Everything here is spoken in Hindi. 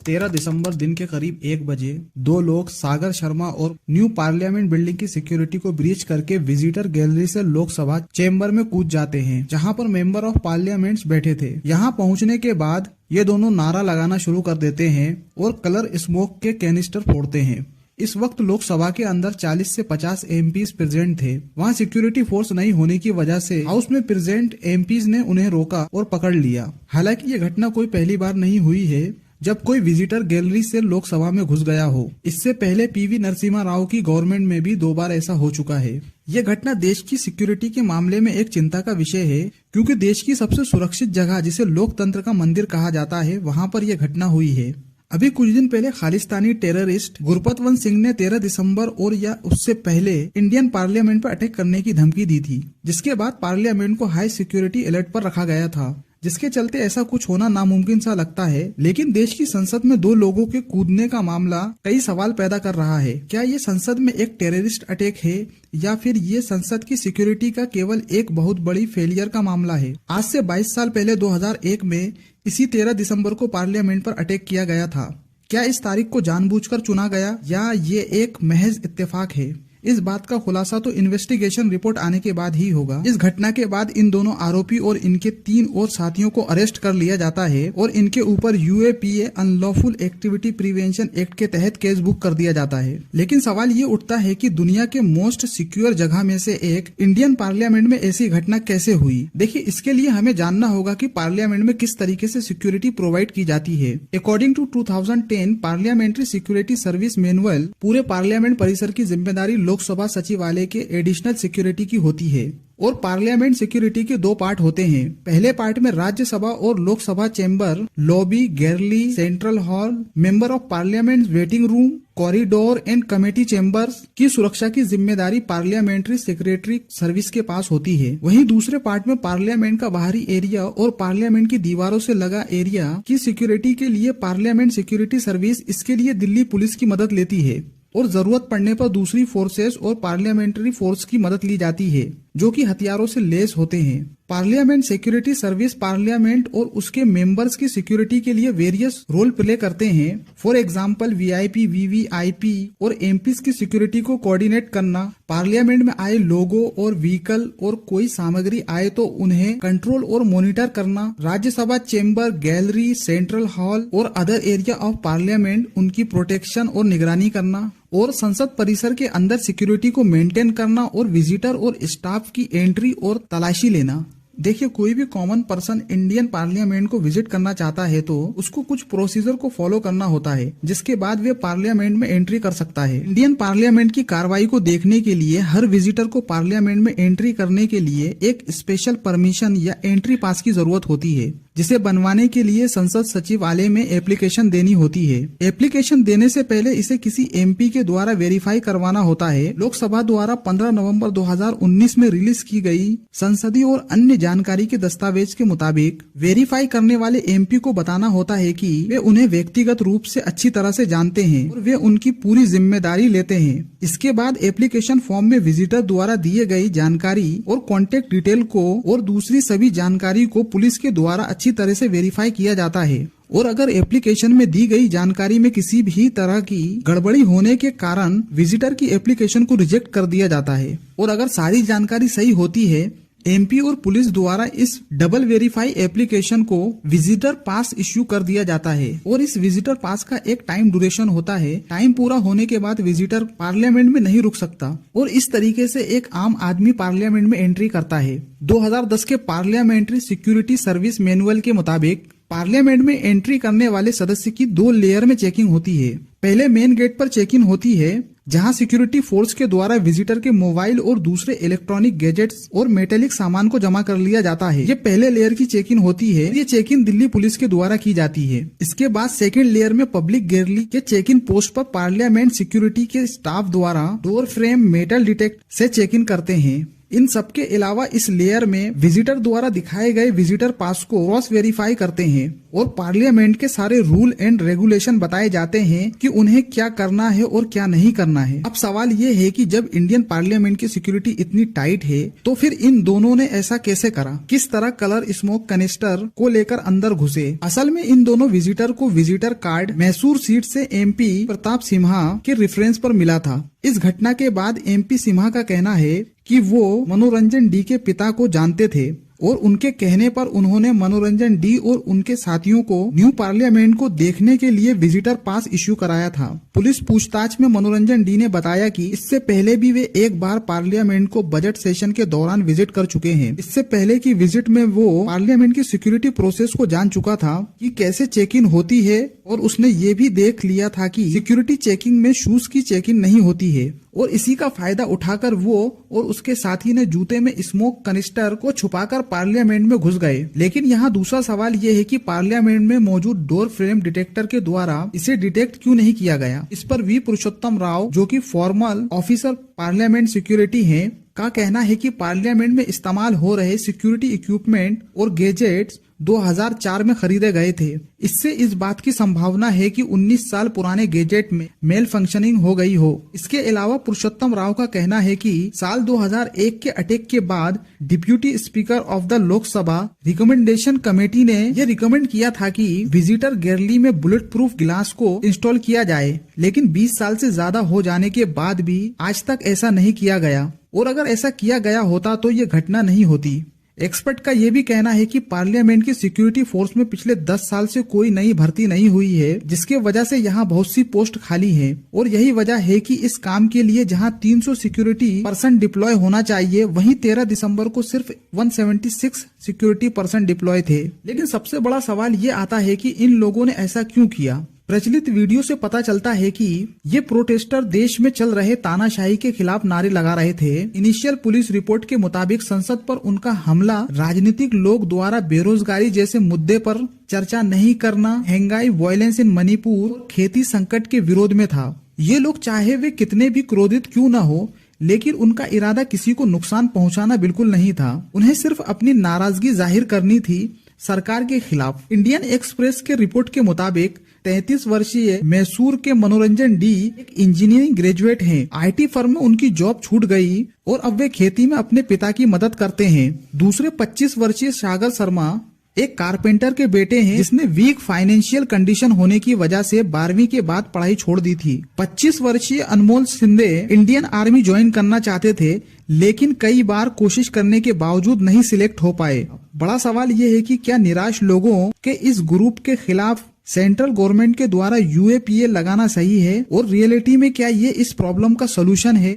13 दिसंबर दिन के करीब 1 बजे दो लोग सागर शर्मा और न्यू पार्लियामेंट बिल्डिंग की सिक्योरिटी को ब्रीच करके विजिटर गैलरी से लोकसभा चेंबर में कूद जाते हैं, जहां पर मेंबर ऑफ पार्लियामेंट्स बैठे थे। यहां पहुंचने के बाद ये दोनों नारा लगाना शुरू कर देते हैं और कलर स्मोक के कैनिस्टर फोड़ते हैं। इस वक्त लोकसभा के अंदर 40 से 50 एमपीज प्रेजेंट थे। वहां सिक्योरिटी फोर्स नहीं होने की वजह से हाउस में प्रेजेंट एमपीज ने उन्हें रोका और पकड़ लिया। हालांकि ये घटना कोई पहली बार नहीं हुई है जब कोई विजिटर गैलरी से लोकसभा में घुस गया हो। इससे पहले पीवी नरसिम्हा राव की गवर्नमेंट में भी 2 बार ऐसा हो चुका है। ये घटना देश की सिक्योरिटी के मामले में एक चिंता का विषय है, क्योंकि देश की सबसे सुरक्षित जगह जिसे लोकतंत्र का मंदिर कहा जाता है, वहां पर यह घटना हुई है। अभी कुछ दिन पहले खालिस्तानी टेररिस्ट गुरपतवंत सिंह ने 13 दिसंबर और या उससे पहले इंडियन पार्लियामेंट पर अटैक करने की धमकी दी थी, जिसके बाद पार्लियामेंट को हाई सिक्योरिटी अलर्ट पर रखा गया था, जिसके चलते ऐसा कुछ होना नामुमकिन सा लगता है। लेकिन देश की संसद में 2 लोगों के कूदने का मामला कई सवाल पैदा कर रहा है। क्या ये संसद में एक टेररिस्ट अटैक है या फिर ये संसद की सिक्योरिटी का केवल एक बहुत बड़ी फेलियर का मामला है? आज से 22 साल पहले 2001 में इसी 13 दिसंबर को पार्लियामेंट पर अटैक किया गया था। क्या इस तारीख को जानबूझकर चुना गया या ये एक महज इत्तेफाक है? इस बात का खुलासा तो इन्वेस्टिगेशन रिपोर्ट आने के बाद ही होगा। इस घटना के बाद इन दोनों आरोपी और इनके 3 और साथियों को अरेस्ट कर लिया जाता है और इनके ऊपर UAPA unlawful activity prevention act के तहत केस बुक कर दिया जाता है। लेकिन सवाल ये उठता है कि दुनिया के मोस्ट सिक्योर जगह में से एक इंडियन पार्लियामेंट में ऐसी घटना कैसे हुई? देखिए, इसके लिए हमें जानना होगा कि पार्लियामेंट में किस तरीके से सिक्योरिटी प्रोवाइड की जाती है। According to 2010 parliamentary security service manual, पूरे पार्लियामेंट परिसर की जिम्मेदारी लोकसभा सचिवालय के एडिशनल सिक्योरिटी की होती है और पार्लियामेंट सिक्योरिटी के 2 पार्ट होते हैं। पहले पार्ट में राज्यसभा और Lok Sabha chamber, lobby, gallery, central hall, member of parliament waiting room, corridor and committee chambers की सुरक्षा की जिम्मेदारी पार्लियामेंट्री सेक्रेटरी सर्विस के पास होती है। वहीं दूसरे पार्ट में पार्लियामेंट का बाहरी एरिया और पार्लियामेंट की दीवारों से लगा एरिया की सिक्योरिटी के लिए पार्लियामेंट सिक्योरिटी सर्विस इसके लिए दिल्ली पुलिस की मदद लेती है और जरूरत पड़ने पर दूसरी फोर्सेस और पार्लियामेंट्री फोर्स की मदद ली जाती है, जो कि हथियारों से लैस होते हैं। पार्लियामेंट सिक्योरिटी सर्विस पार्लियामेंट और उसके मेंबर्स की सिक्योरिटी के लिए वेरियस रोल प्ले करते हैं। फॉर एग्जांपल, वीआईपी, वीवीआईपी और एमपीज की सिक्योरिटी को कोऑर्डिनेट करना, पार्लियामेंट में आए लोगों और व्हीकल और कोई सामग्री आए तो उन्हें कंट्रोल और मॉनिटर करना, Rajya Sabha chamber, gallery, central hall और अदर एरिया ऑफ पार्लियामेंट उनकी प्रोटेक्शन और निगरानी करना और संसद परिसर के अंदर सिक्योरिटी को मेंटेन करना और विजिटर और स्टाफ की एंट्री और तलाशी लेना। देखिए, कोई भी कॉमन पर्सन इंडियन पार्लियामेंट को विजिट करना चाहता है तो उसको कुछ प्रोसीजर को फॉलो करना होता है, जिसके बाद वे पार्लियामेंट में एंट्री कर सकता है। इंडियन पार्लियामेंट की कार्रवाई को देखने के लिए हर विजिटर को पार्लियामेंट में एंट्री करने के लिए एक स्पेशल परमिशन या एंट्री पास की जरूरत होती है, जिसे बनवाने के लिए संसद सचिवालय में एप्लीकेशन देनी होती है। एप्लीकेशन देने से पहले इसे किसी एमपी के द्वारा वेरीफाई करवाना होता है। लोकसभा द्वारा 15 नवंबर 2019 में रिलीज की गई संसदीय और अन्य जानकारी के दस्तावेज के मुताबिक वेरीफाई करने वाले एमपी को बताना होता है कि वे उन्हें व्यक्तिगत रूप से अच्छी तरह से जानते हैं और वे उनकी पूरी जिम्मेदारी लेते हैं। इसके बाद एप्लीकेशन फॉर्म में विजिटर द्वारा दिए गई जानकारी और कॉन्टेक्ट डिटेल को और दूसरी सभी जानकारी को पुलिस के द्वारा अच्छी तरह से वेरीफाई किया जाता है और अगर एप्लीकेशन में दी गई जानकारी में किसी भी तरह की गड़बड़ी होने के कारण विजिटर की एप्लीकेशन को रिजेक्ट कर दिया जाता है और अगर सारी जानकारी सही होती है, एमपी और पुलिस द्वारा इस डबल वेरीफाई एप्लीकेशन को विजिटर पास इश्यू कर दिया जाता है और इस विजिटर पास का एक टाइम ड्यूरेशन होता है। टाइम पूरा होने के बाद विजिटर पार्लियामेंट में नहीं रुक सकता और इस तरीके से एक आम आदमी पार्लियामेंट में एंट्री करता है। 2010 के पार्लियामेंट्री सिक्योरिटी सर्विस मैनुअल के मुताबिक पार्लियामेंट में एंट्री करने वाले सदस्य की 2 लेयर में चेकिंग होती है। पहले मेन गेट पर चेकिंग होती है, जहां सिक्योरिटी फोर्स के द्वारा विजिटर के मोबाइल और दूसरे इलेक्ट्रॉनिक गैजेट्स और मेटेलिक सामान को जमा कर लिया जाता है। ये पहले लेयर की चेकिंग होती है। ये चेकिंग दिल्ली पुलिस के द्वारा की जाती है। इसके बाद सेकंड लेयर में पब्लिक गैलरी के चेकिंग पोस्ट पर पार्लियामेंट सिक्योरिटी के स्टाफ द्वारा डोर फ्रेम मेटल डिटेक्ट से चेकिंग करते हैं। इन सब के अलावा इस लेयर में विजिटर द्वारा दिखाए गए विजिटर पास को क्रॉस वेरीफाई करते हैं और पार्लियामेंट के सारे रूल एंड रेगुलेशन बताए जाते हैं कि उन्हें क्या करना है और क्या नहीं करना है। अब सवाल ये है कि जब इंडियन पार्लियामेंट की सिक्योरिटी इतनी टाइट है तो फिर इन दोनों ने ऐसा कैसे करा, किस तरह कलर स्मोक कनिस्टर को लेकर अंदर घुसे। असल में इन दोनों विजिटर को विजिटर कार्ड मैसूर सीट से MP प्रताप सिम्हा के रेफरेंस पर मिला था। इस घटना के बाद MP सिम्हा का कहना है कि वो मनोरंजन डी के पिता को जानते थे और उनके कहने पर उन्होंने मनोरंजन डी और उनके साथियों को न्यू पार्लियामेंट को देखने के लिए विजिटर पास इश्यू कराया था। पुलिस पूछताछ में मनोरंजन डी ने बताया कि इससे पहले भी वे एक बार पार्लियामेंट को बजट सेशन के दौरान विजिट कर चुके हैं। इससे पहले की विजिट में वो पार्लियामेंट की सिक्योरिटी प्रोसेस को जान चुका था कि कैसे चेक इन होती है और उसने ये भी देख लिया था कि सिक्योरिटी चेकिंग में शूज की चेकिंग नहीं होती है और इसी का फायदा उठाकर वो और उसके साथी ने जूते में स्मोक कनिस्टर को छुपाकर पार्लियामेंट में घुस गए। लेकिन यहाँ दूसरा सवाल ये है कि पार्लियामेंट में मौजूद डोर फ्रेम डिटेक्टर के द्वारा इसे डिटेक्ट क्यों नहीं किया गया। इस पर वी पुरुषोत्तम राव, जो कि फॉर्मल ऑफिसर पार्लियामेंट सिक्योरिटी हैं, का कहना है कि पार्लियामेंट में इस्तेमाल हो रहे सिक्योरिटी इक्विपमेंट और गैजेट्स 2004 में खरीदे गए थे। इससे इस बात की संभावना है कि 19 साल पुराने गैजेट में मेल फंक्शनिंग हो गई हो। इसके अलावा पुरुषोत्तम राव का कहना है कि साल 2001 के अटैक के बाद deputy speaker of the Lok Sabha recommendation committee ने यह रिकमेंड किया था कि विजिटर गैलरी में बुलेट प्रूफ गिलास को इंस्टॉल किया जाए, लेकिन 20 साल से ज्यादा हो जाने के बाद भी आज तक ऐसा नहीं किया गया और अगर ऐसा किया गया होता तो ये घटना नहीं होती। एक्सपर्ट का ये भी कहना है कि पार्लियामेंट की सिक्योरिटी फोर्स में पिछले 10 साल से कोई नई भर्ती नहीं हुई है, जिसके वजह से यहाँ बहुत सी पोस्ट खाली हैं और यही वजह है कि इस काम के लिए जहाँ 300 सिक्योरिटी पर्सन डिप्लॉय होना चाहिए, वहीं 13 दिसंबर को सिर्फ 176 सिक्योरिटी पर्सन डिप्लॉय थे। लेकिन सबसे बड़ा सवाल ये आता है कि इन लोगों ने ऐसा क्यों किया। प्रचलित वीडियो से पता चलता है कि ये प्रोटेस्टर देश में चल रहे तानाशाही के खिलाफ नारे लगा रहे थे। इनिशियल पुलिस रिपोर्ट के मुताबिक संसद पर उनका हमला राजनीतिक लोग द्वारा बेरोजगारी जैसे मुद्दे पर चर्चा नहीं करना, महंगाई, वायलेंस इन मणिपुर, खेती संकट के विरोध में था। ये लोग चाहे वे कितने भी क्रोधित क्यों न हो, लेकिन उनका इरादा किसी को नुकसान पहुंचाना बिल्कुल नहीं था। उन्हें सिर्फ अपनी नाराजगी जाहिर करनी थी सरकार के खिलाफ। इंडियन एक्सप्रेस के रिपोर्ट के मुताबिक 33 वर्षीय मैसूर के मनोरंजन डी एक इंजीनियरिंग ग्रेजुएट हैं। IT फर्म में उनकी जॉब छूट गई और अब वे खेती में अपने पिता की मदद करते हैं। दूसरे 25 वर्षीय सागर शर्मा एक कारपेंटर के बेटे हैं, जिसने वीक फाइनेंशियल कंडीशन होने की वजह से 12वीं के बाद पढ़ाई छोड़ दी थी। 25 वर्षीय अनमोल शिंदे इंडियन आर्मी ज्वाइन करना चाहते थे, लेकिन कई बार कोशिश करने के बावजूद नहीं सिलेक्ट हो पाए। बड़ा सवाल ये है कि क्या निराश लोगों के इस ग्रुप के खिलाफ सेंट्रल गवर्नमेंट के द्वारा UAPA लगाना सही है और रियलिटी में क्या ये इस प्रॉब्लम का सोल्यूशन है।